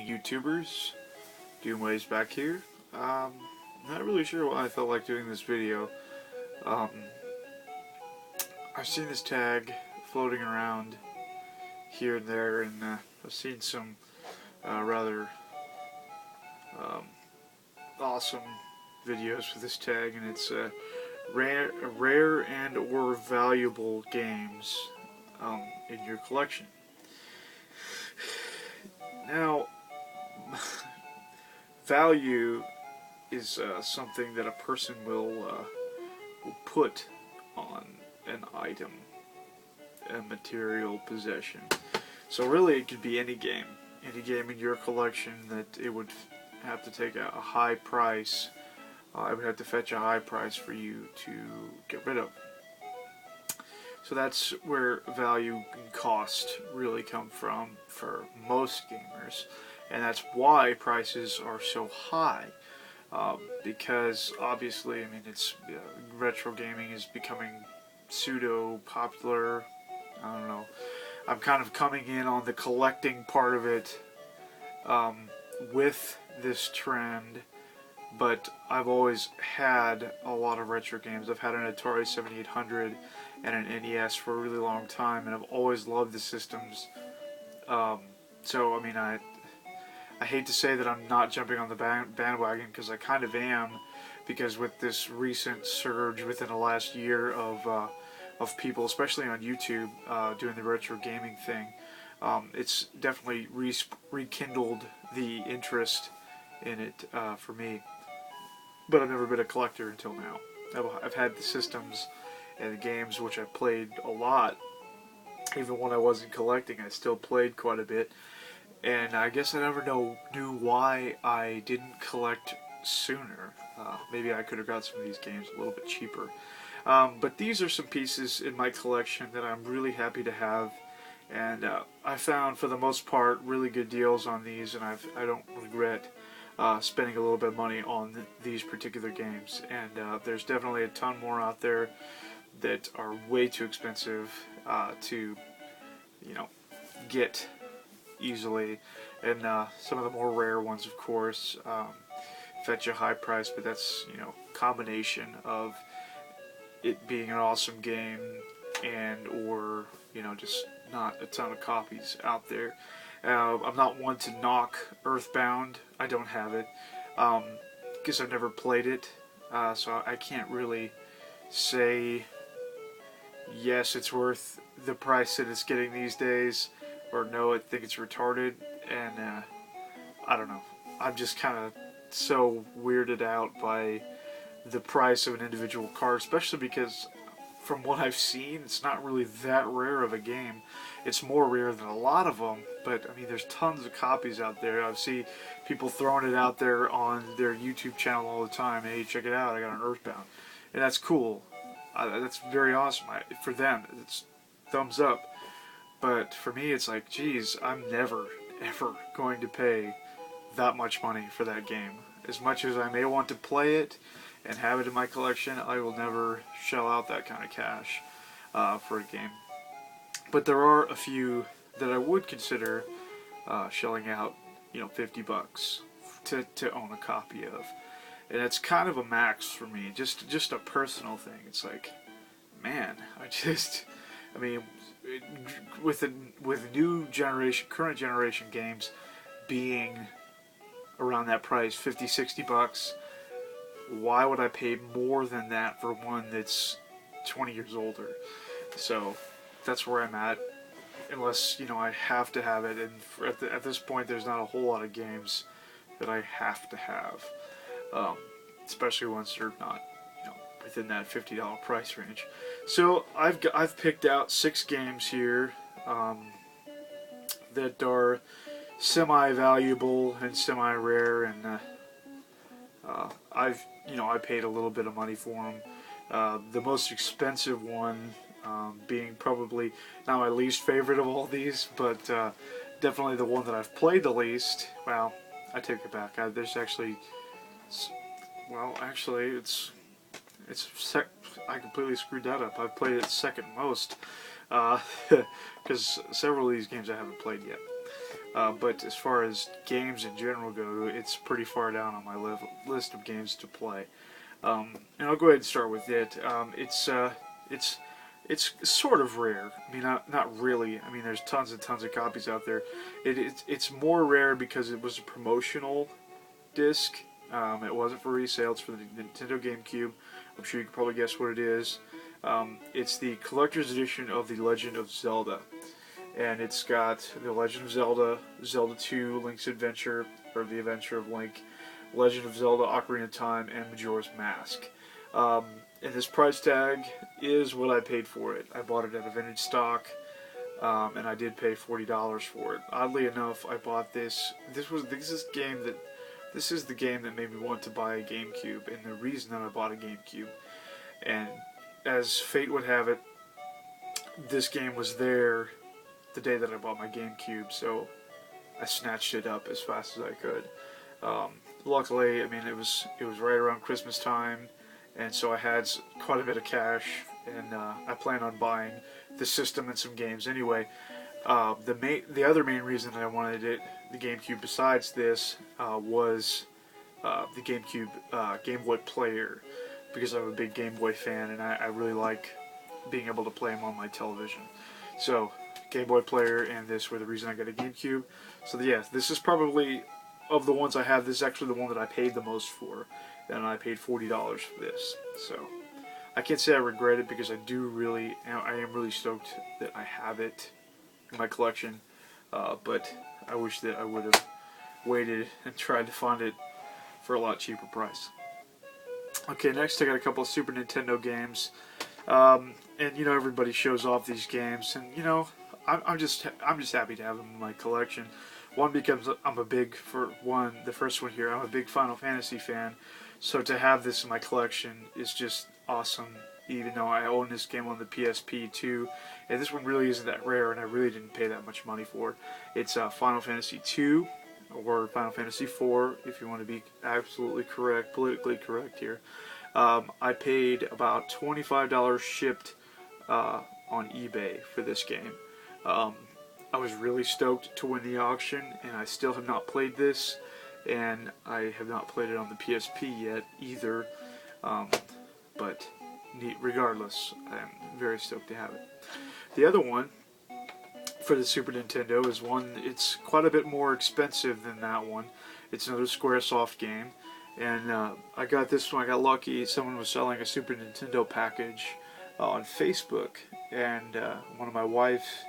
YouTubers, Doomways back here. Not really sure why I felt like doing this video. Um, I've seen this tag floating around here and there, and I've seen some rather awesome videos with this tag, and it's rare and or valuable games in your collection. Now, value is something that a person will put on an item, a material possession. So really it could be any game in your collection that it would have to take a high price. It would have to fetch a high price for you to get rid of. So that's where value and cost really come from for most gamers, and that's why prices are so high. Because obviously, I mean, it's retro gaming is becoming pseudo popular. I don't know. I'm kind of coming in on the collecting part of it with this trend, but I've always had a lot of retro games. I've had an Atari 7800 and an NES for a really long time, and I've always loved the systems. So, I mean, I hate to say that I'm not jumping on the bandwagon, because I kind of am, because with this recent surge within the last year of people, especially on YouTube, doing the retro gaming thing, it's definitely rekindled the interest in it for me. But I've never been a collector until now. I've had the systems and the games, which I've played a lot. Even when I wasn't collecting, I still played quite a bit. And I guess I never knew why I didn't collect sooner. Maybe I could have got some of these games a little bit cheaper. But these are some pieces in my collection that I'm really happy to have. And I found, for the most part, really good deals on these, and I don't regret spending a little bit of money on these particular games. And there's definitely a ton more out there that are way too expensive to, get easily, and some of the more rare ones, of course, fetch a high price, but that's, combination of it being an awesome game and or, just not a ton of copies out there. I'm not one to knock Earthbound. I don't have it, because I've never played it, so I can't really say yes, it's worth the price that it's getting these days, or no, I think it's retarded. And I don't know. I'm just kind of so weirded out by the price of an individual card, especially because from what I've seen, it's not really that rare of a game. It's more rare than a lot of them, but I mean, there's tons of copies out there. I've seen people throwing it out there on their YouTube channel all the time. Hey, check it out, I got an Earthbound. And that's cool. That's very awesome. For them, it's thumbs up. But for me, it's like, geez, I'm never, ever going to pay that much money for that game. As much as I may want to play it and have it in my collection, I will never shell out that kind of cash for a game. But there are a few that I would consider shelling out, $50 to own a copy of. And it's kind of a max for me, just a personal thing. It's like, man, I mean, with new generation, current generation games being around that price, $50-$60, why would I pay more than that for one that's 20 years older? So that's where I'm at, unless, I have to have it. And at this point, there's not a whole lot of games that I have to have, especially once they're not, within that $50 price range. So I've picked out 6 games here that are semi-valuable and semi-rare, and I paid a little bit of money for them. The most expensive one being probably not my least favorite of all these, but definitely the one that I've played the least. Well, I take it back. There's actually, I completely screwed that up. I've played it second most, because several of these games I haven't played yet. But as far as games in general go, it's pretty far down on my list of games to play. And I'll go ahead and start with it. It's sort of rare. I mean, not really. I mean, there's tons and tons of copies out there. It's more rare because it was a promotional disc. It wasn't for resale. It's for the Nintendo GameCube. I'm sure you can probably guess what it is. It's the collector's edition of The Legend of Zelda. And it's got The Legend of Zelda, Zelda 2, Link's Adventure, or The Adventure of Link, Legend of Zelda, Ocarina of Time, and Majora's Mask. And this price tag is what I paid for it. I bought it at a vintage stock, and I did pay $40 for it. Oddly enough, I bought this. This is the game that made me want to buy a GameCube, and the reason that I bought a GameCube. And as fate would have it, this game was there the day that I bought my GameCube, so I snatched it up as fast as I could. Luckily, I mean, it was right around Christmas time, and so I had quite a bit of cash, and I planned on buying the system and some games anyway. The other main reason that I wanted the GameCube besides this was the GameCube Game Boy player, because I'm a big Game Boy fan, and I really like being able to play them on my television. So Game Boy player and this were the reason I got a GameCube. So yeah, this is probably, of the ones I have, this is actually the one that I paid the most for, and I paid $40 for this. So I can't say I regret it, because I am really stoked that I have it in my collection, but I wish that I would have waited and tried to find it for a lot cheaper price. Okay, next I got a couple of Super Nintendo games, and you know, everybody shows off these games, and you know, I'm just happy to have them in my collection. One, because the first one here, I'm a big Final Fantasy fan, so to have this in my collection is just awesome, even though I own this game on the PSP too, and this one really isn't that rare, and I really didn't pay that much money for it. It's Final Fantasy 2, or Final Fantasy 4, if you want to be absolutely correct, politically correct here. I paid about $25 shipped on eBay for this game. I was really stoked to win the auction, and I still have not played this, and I have not played it on the PSP yet either, but regardless, I'm very stoked to have it. The other one for the Super Nintendo is one, it's quite a bit more expensive than that one. It's another Squaresoft game, and I got this one, I got lucky, someone was selling a Super Nintendo package on Facebook, and one of my wife's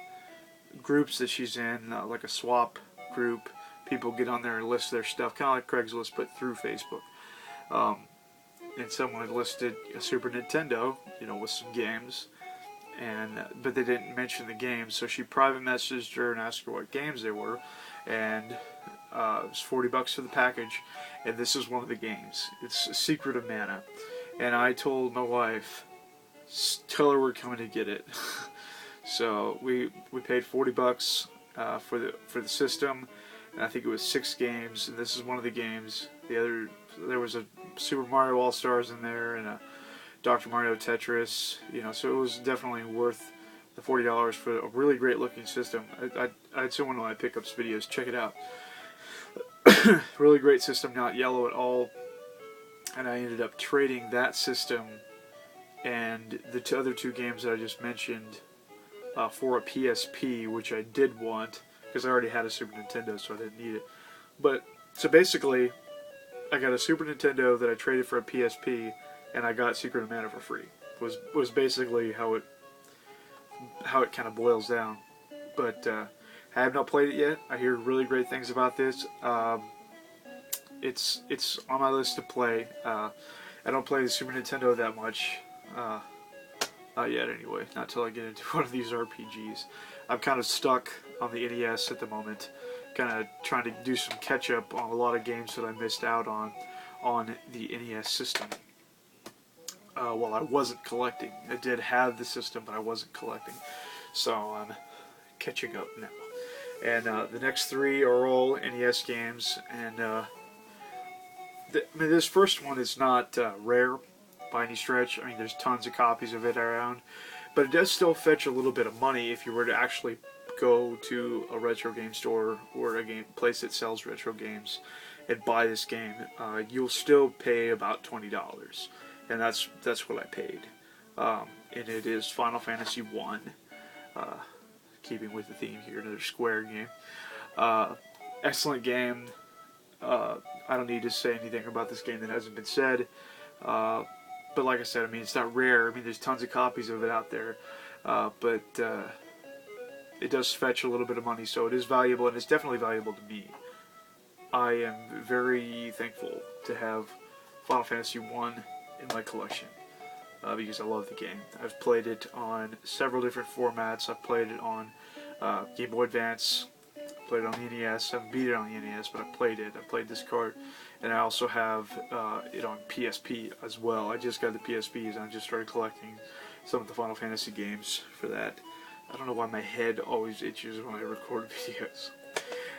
groups that she's in, like a swap group, people get on there and list their stuff, kind of like Craigslist, but through Facebook. And someone had listed a Super Nintendo, you know, with some games, but they didn't mention the games, so she private messaged her and asked her what games they were, and it was $40 for the package, and this is one of the games. It's Secret of Mana, and I told my wife, tell her we're coming to get it. So we paid $40 for the system, and I think it was 6 games, and this is one of the games. There was a Super Mario All-Stars in there, and a Dr. Mario Tetris, you know, so it was definitely worth the $40 for a really great looking system. I'd seen one of my pickups videos, check it out. Really great system, not yellow at all, and I ended up trading that system and the other 2 games that I just mentioned for a PSP, which I did want, because I already had a Super Nintendo, so I didn't need it. But, so basically, I got a Super Nintendo that I traded for a PSP, and I got Secret of Mana for free. Was basically how it kind of boils down. But I have not played it yet. I hear really great things about this. It's on my list to play. I don't play the Super Nintendo that much. Not yet, anyway. Not till I get into one of these RPGs. I'm kind of stuck on the NES at the moment. Kind of trying to do some catch-up on a lot of games that I missed out on the NES system. Well, I wasn't collecting. I did have the system, but I wasn't collecting. So I'm catching up now. And the next 3 are all NES games. And this first one is not rare by any stretch. I mean, there's tons of copies of it around, but it does still fetch a little bit of money if you were to actually go to a retro game store or a game place that sells retro games and buy this game, you'll still pay about $20, and that's what I paid. And it is Final Fantasy 1, keeping with the theme here, another Square game. Excellent game. I don't need to say anything about this game that hasn't been said. But like I said, I mean, it's not rare. I mean, there's tons of copies of it out there. But it does fetch a little bit of money, so it is valuable, and it's definitely valuable to me. I am very thankful to have Final Fantasy 1 in my collection, because I love the game. I've played it on several different formats. I've played it on Game Boy Advance, played it on the NES. I haven't beat it on the NES, but I played it. I played this card, and I also have it on PSP as well. I just got the PSPs, and I just started collecting some of the Final Fantasy games for that. I don't know why my head always itches when I record videos.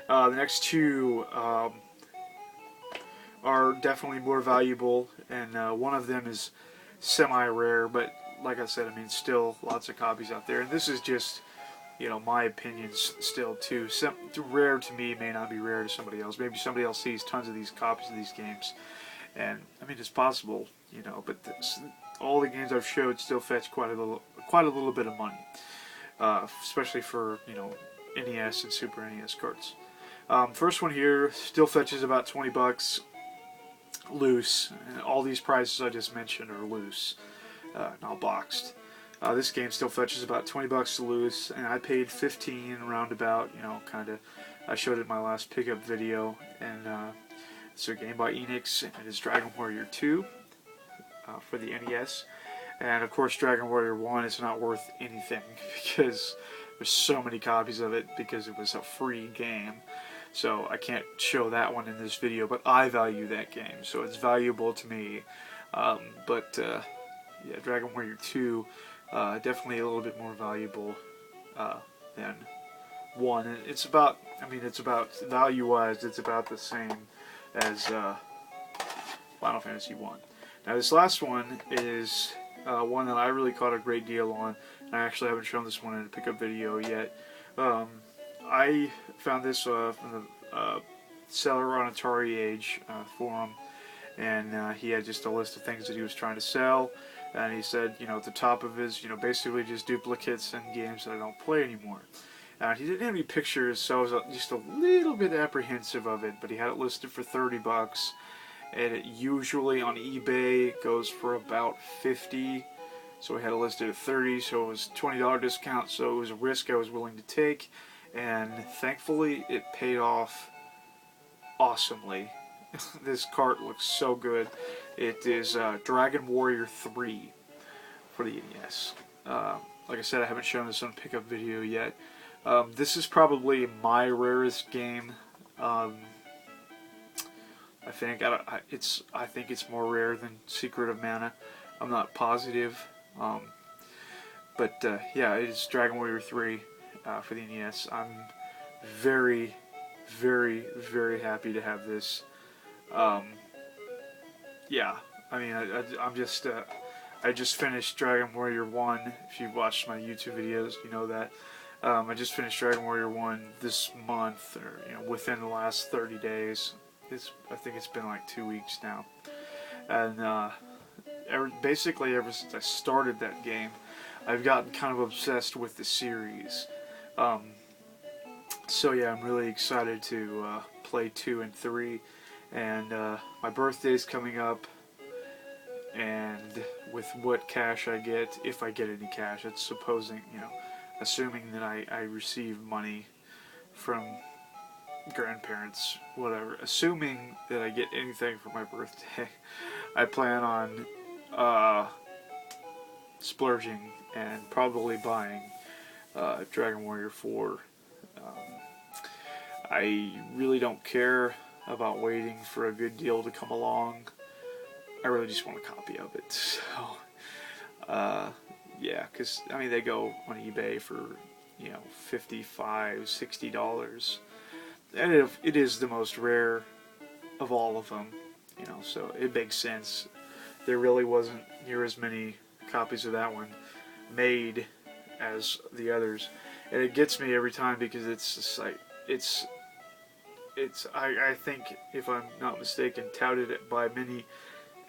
The next two are definitely more valuable, and one of them is semi-rare, but like I said, I mean, still lots of copies out there. And this is just, you know, my opinions still too. Rare to me may not be rare to somebody else. Maybe somebody else sees tons of these copies of these games, and I mean, it's possible, you know. But all the games I've showed still fetch quite a little bit of money, especially for, you know, NES and Super NES cards. First one here still fetches about $20 loose, and all these prices I just mentioned are loose, not boxed. This game still fetches about $20 loose, and I paid $15 roundabout, you know, kind of. I showed it in my last pickup video, and it's a game by Enix, and it is Dragon Warrior 2 for the NES. And of course, Dragon Warrior 1 is not worth anything because there's so many copies of it because it was a free game. So I can't show that one in this video, but I value that game, so it's valuable to me. Yeah, Dragon Warrior 2 definitely a little bit more valuable than 1. And it's about, I mean, it's about, value-wise, it's about the same as Final Fantasy 1. Now this last one is one that I really caught a great deal on. I actually haven't shown this one in a pickup video yet. I found this from the seller on Atari Age forum, and he had just a list of things that he was trying to sell, and he said, you know, at the top of his, you know, basically just duplicates and games that I don't play anymore. He didn't have any pictures, so I was just a little bit apprehensive of it, but he had it listed for $30, and it usually on eBay goes for about $50. So we had it listed at $30, so it was a $20 discount, so it was a risk I was willing to take, and thankfully it paid off awesomely. This cart looks so good. It is Dragon Warrior 3 for the NES. Like I said, I haven't shown this on a pickup video yet. This is probably my rarest game. I think it's more rare than Secret of Mana. I'm not positive. Yeah, it is Dragon Warrior 3 for the NES. I'm very, very, very happy to have this. Yeah, I mean, I just finished Dragon Warrior 1. If you've watched my YouTube videos, you know that. I just finished Dragon Warrior 1 this month, or, you know, within the last 30 days. I think it's been like 2 weeks now. And, basically ever since I started that game, I've gotten kind of obsessed with the series. So yeah, I'm really excited to play 2 and 3, and my birthday's coming up, and with what cash I get, if I get any cash, it's assuming that I receive money from grandparents, whatever, assuming that I get anything for my birthday, I plan on splurging and probably buying Dragon Warrior 4. I really don't care about waiting for a good deal to come along. I really just want a copy of it. So, yeah, because, I mean, they go on eBay for, you know, $55, $60. And it is the most rare of all of them, you know, so it makes sense. There really wasn't near as many copies of that one made as the others. and it gets me every time because it's just like I think, if I'm not mistaken, touted it by many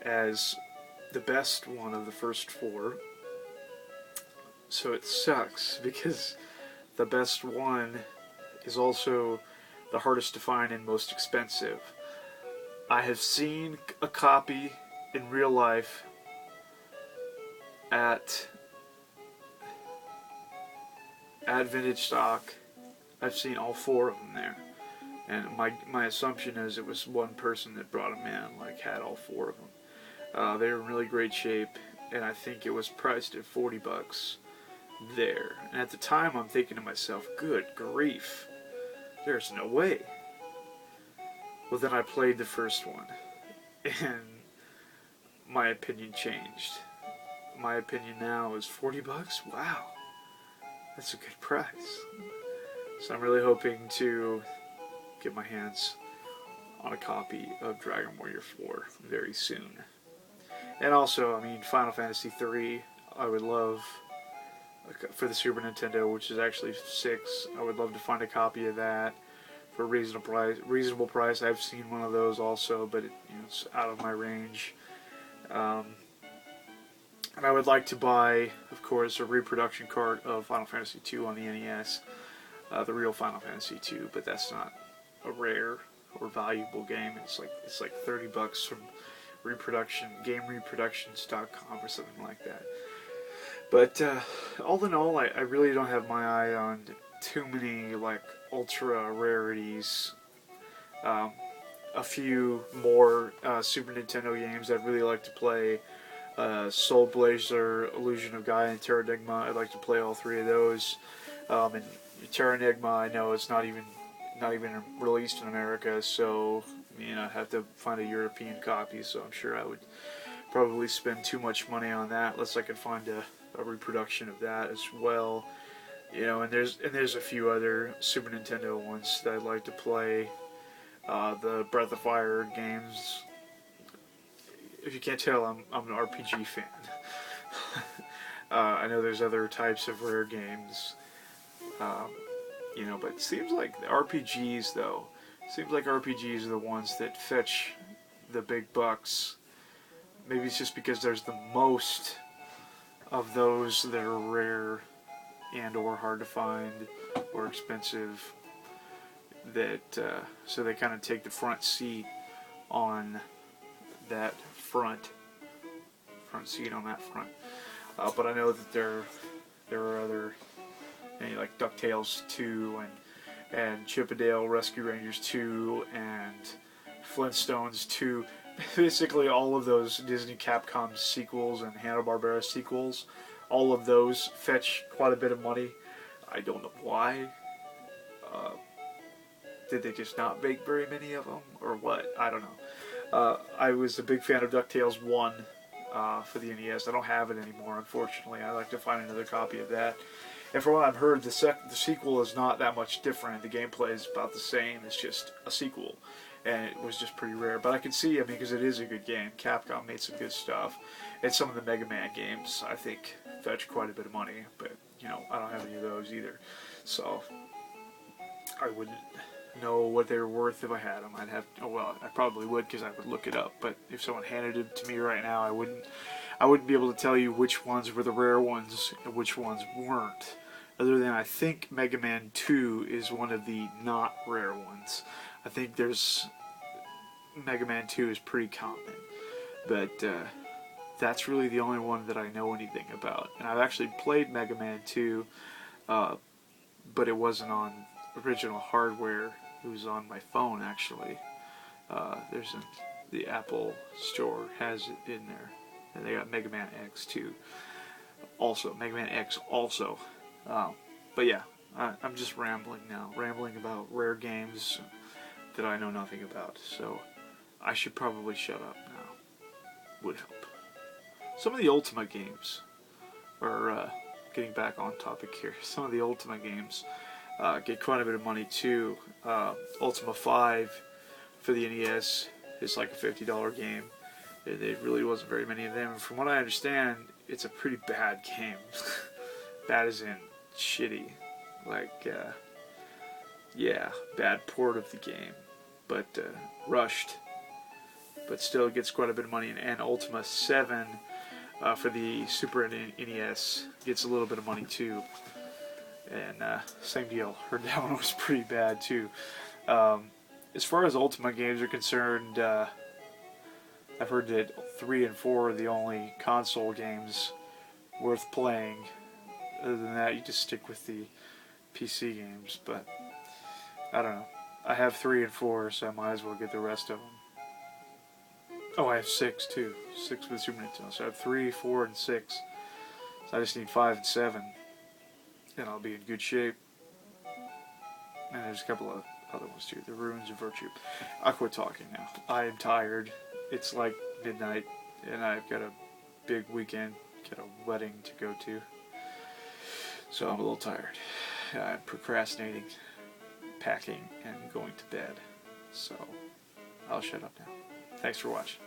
as the best one of the first four. So it sucks because the best one is also the hardest to find and most expensive. I have seen a copy in real life at Vintage Stock. I've seen all four of them there. And my assumption is it was one person that brought them in, like had all four of them. They were in really great shape, and I think it was priced at $40 there. And at the time, I'm thinking to myself, good grief, there's no way. Well, then I played the first one, and my opinion changed. My opinion now is $40. Wow, that's a good price. So I'm really hoping to get my hands on a copy of Dragon Warrior 4 very soon. And also, I mean, Final Fantasy 3, I would love, for the Super Nintendo, which is actually 6, I would love to find a copy of that for a reasonable price. I've seen one of those also, but it's out of my range. And I would like to buy, of course, a reproduction cart of Final Fantasy 2 on the NES, the real Final Fantasy 2, but that's not a rare or valuable game. It's like $30 from GameReproductions.com or something like that. But all in all, I really don't have my eye on too many like ultra rarities. A few more Super Nintendo games I'd really like to play. Soul Blazer, Illusion of Gaia, and Terranigma. I'd like to play all three of those. And Terranigma, I know it's not even released in America, so I'd have to find a European copy. So I'm sure I would probably spend too much money on that unless I could find a reproduction of that as well. And there's a few other Super Nintendo ones that I'd like to play. The Breath of Fire games. If you can't tell, I'm an RPG fan. I know there's other types of rare games, but it seems like the RPGs, though, are the ones that fetch the big bucks. Maybe it's just because there's the most of those that are rare and or hard to find or expensive, that so they kind of take the front seat on that front seat on that front. But I know that there are other, like DuckTales 2 and Chip 'n Dale Rescue Rangers 2 and Flintstones 2. Basically all of those Disney Capcom sequels and Hanna-Barbera sequels, all of those fetch quite a bit of money. I don't know why. Did they just not make very many of them, or what? I don't know. I was a big fan of DuckTales 1 for the NES. I don't have it anymore, unfortunately. I'd like to find another copy of that. And from what I've heard, the sequel is not that much different. The gameplay is about the same. It's just a sequel. And it was just pretty rare. But I can see, because it is a good game. Capcom made some good stuff. And some of the Mega Man games, I think, fetch quite a bit of money. But, I don't have any of those either. So, I wouldn't know what they were worth if I had them. I probably would, because I would look it up. But if someone handed it to me right now, I wouldn't be able to tell you which ones were the rare ones and which ones weren't. Other than I think Mega Man 2 is one of the not rare ones. I think Mega Man 2 is pretty common. But that's really the only one that I know anything about. And I've actually played Mega Man 2, but it wasn't on original hardware. It was on my phone, actually. The Apple store has it in there. And they got Mega Man X too. Also, Mega Man X also. But yeah, I'm just rambling now. Rambling about rare games that I know nothing about. So, I should probably shut up now. Would help. Some of the Ultima games are, getting back on topic here, some of the Ultima games get quite a bit of money too. Ultima 5 for the NES is like a $50 game. There really wasn't very many of them. And from what I understand, it's a pretty bad game. Bad as in shitty. Like, yeah, bad port of the game, but rushed. But still gets quite a bit of money. And Ultima 7 for the Super NES gets a little bit of money too. And same deal. Heard that one was pretty bad too. As far as Ultima games are concerned, I've heard that 3 and 4 are the only console games worth playing. Other than that, you just stick with the PC games. But I don't know. I have 3 and 4, so I might as well get the rest of them. Oh, I have 6 too. 6 with Super Nintendo. So I have 3, 4, and 6. So I just need 5 and 7. And I'll be in good shape. And there's a couple of other ones too. The Ruins of Virtue. I'll quit talking now. I am tired. It's like midnight. And I've got a big weekend. Got a wedding to go to. So I'm a little tired. I'm procrastinating, packing, and going to bed. So I'll shut up now. Thanks for watching.